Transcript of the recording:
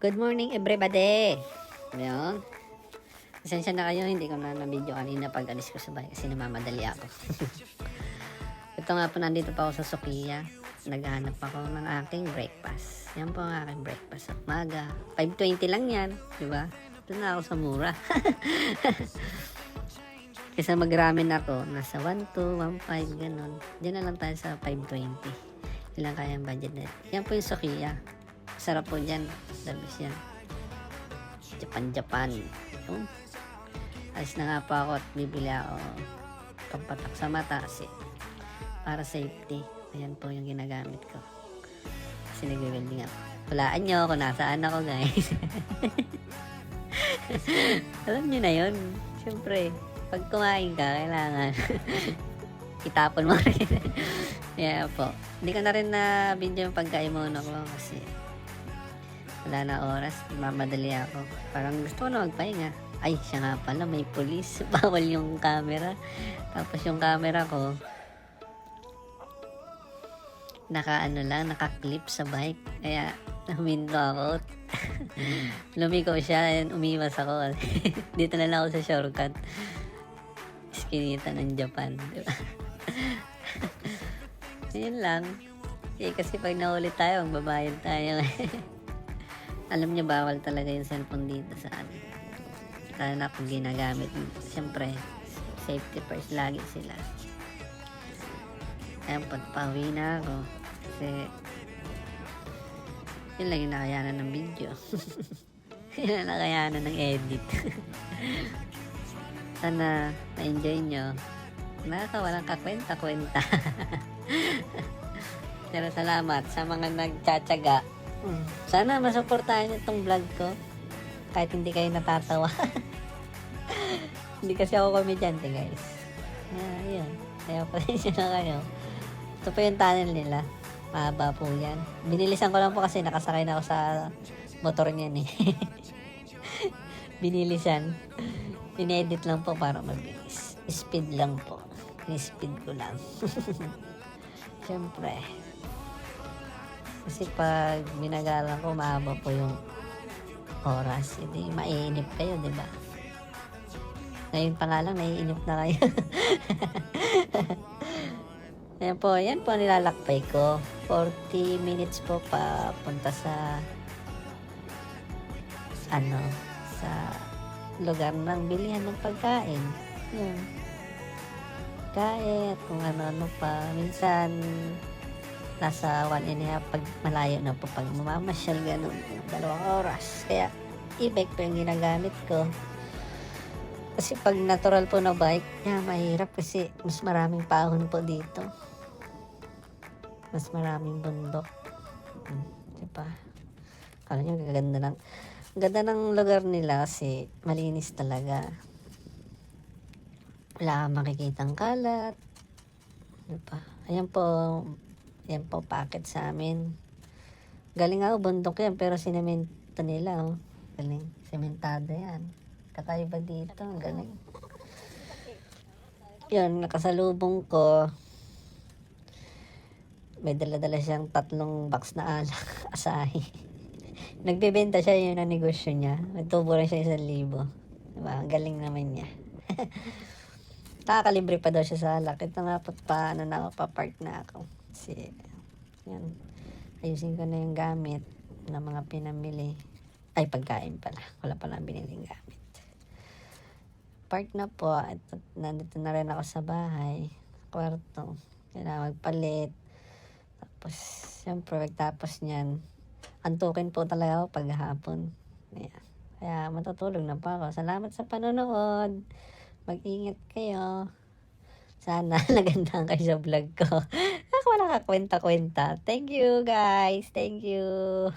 Good morning everybody. Ngayon, pasensya na kayo, hindi ko na video kanina pag alis ko sa bahay kasi namamadali ako. Ito nga po, nandito pa ako sa Sukiya. Naghahanap ako ng aking breakfast. Yan po ang aking breakfast at maga. 5:20 lang yan, di ba? Ito na ako sa mura. Kaysa mag-ramen ako, nasa 1.2, 1.5, ganun. Diyan na lang tayo sa 5.20. Ilang kaya ang budget na. Yan po yung Sukiya. Sarap po dyan. Service yan. Japan. Yun. Alis na nga po ako at bibili ako pampatak sa mata kasi para safety. Ayan po yung ginagamit ko. Kasi nag-welding ako. Walaan nyo kung nasaan ako, guys. Alam nyo na yun. Siyempre, pag kumain ka, kailangan itapon mo rin. Yeah po. Hindi ko na rin na video yung pagkain muna ko kasi wala na oras. Mamadali ako. Parang gusto ko na magpahinga. Ay, siya nga pala, may pulis. Bawal yung camera. Tapos yung camera ko, naka-clip sa bike. Kaya, nahuminto ako. Lumiko siya, and umiwas ako. Dito na lang ako sa shortcut. Iskinita ng Japan. Diba? Yun lang. Kasi pag naulit tayo, magbabayad tayo. Alam niyo, bawal talaga yung cellphone dito sa atin. Lalo na kung ginagamit. Siyempre, safety first lagi sila. Ayan, pauwi na ako. Kasi, yun lang yung nakayanan ng video. Yun ang nakayanan ng edit. Sana, na-enjoy nyo. Walang kakwenta-kwenta. Pero salamat sa mga nagtsatsaga. Sana masuportahan niyo itong vlog ko. Kahit hindi kayo natatawa. Hindi kasi ako komedyante, guys. Ayun. Kaya pasensya na kayo. Ito po yung tunnel nila. Mahaba po yan. Binilisan ko lang po kasi nakasakay na ako sa motor niyan eh. Binilisan. Inedit lang po para mabilis. Speed lang po. Speed ko lang. Siyempre. Kasi pag binagalan ko, mahaba po yung oras. Hindi, maiinip kayo, di ba? Ngayon pa nga lang, naiinip na kayo. Yan po nilalakbay ko. 40 minutes po papunta sa sa lugar ng bilihan ng pagkain. Yun. Kahit kung ano-ano pa. Minsan, nasa 1.5 pag malayo na po pag mamamasyal ganun 2 oras. Kaya e-bike po yung ginagamit ko. Kasi pag natural po na bike, mahirap kasi mas maraming pahon po dito. Mas maraming bundok. Diba? Kala nyo ganda ng lugar nila kasi malinis talaga. Wala kang makikitang kalat. Diba? Ayan po, packet sa amin. Galing ako, bundok yan, pero sinemento nila, oh. Galing, sementado yan. Kakaiba dito, galing. Yan, nakasalubong ko. May dala-dala siyang 3 box na alak, asahi. Nagbebenta siya, yun ang negosyo niya. Nagtubo rin siya 1,000. Diba? Ang galing naman niya. Nakakalibre pa daw siya sa alak. Ito nga po papark na ako. Kasi, yan. Ayusin ko na yung gamit ng mga pinamili. Ay, pagkain pala. Wala pala biniling gamit. Park na po. At nandito na rin ako sa bahay. Kwarto. Kailangan magpalit. Tapos, siyempre, pagtapos niyan, antukin po talaga ako paghapon. Ayan. Kaya, matutulog na pa ako. Salamat sa panonood. Mag-ingat kayo. Sana nagandahan kayo sa vlog ko. Wala ka kwenta-kwenta. Thank you, guys. Thank you.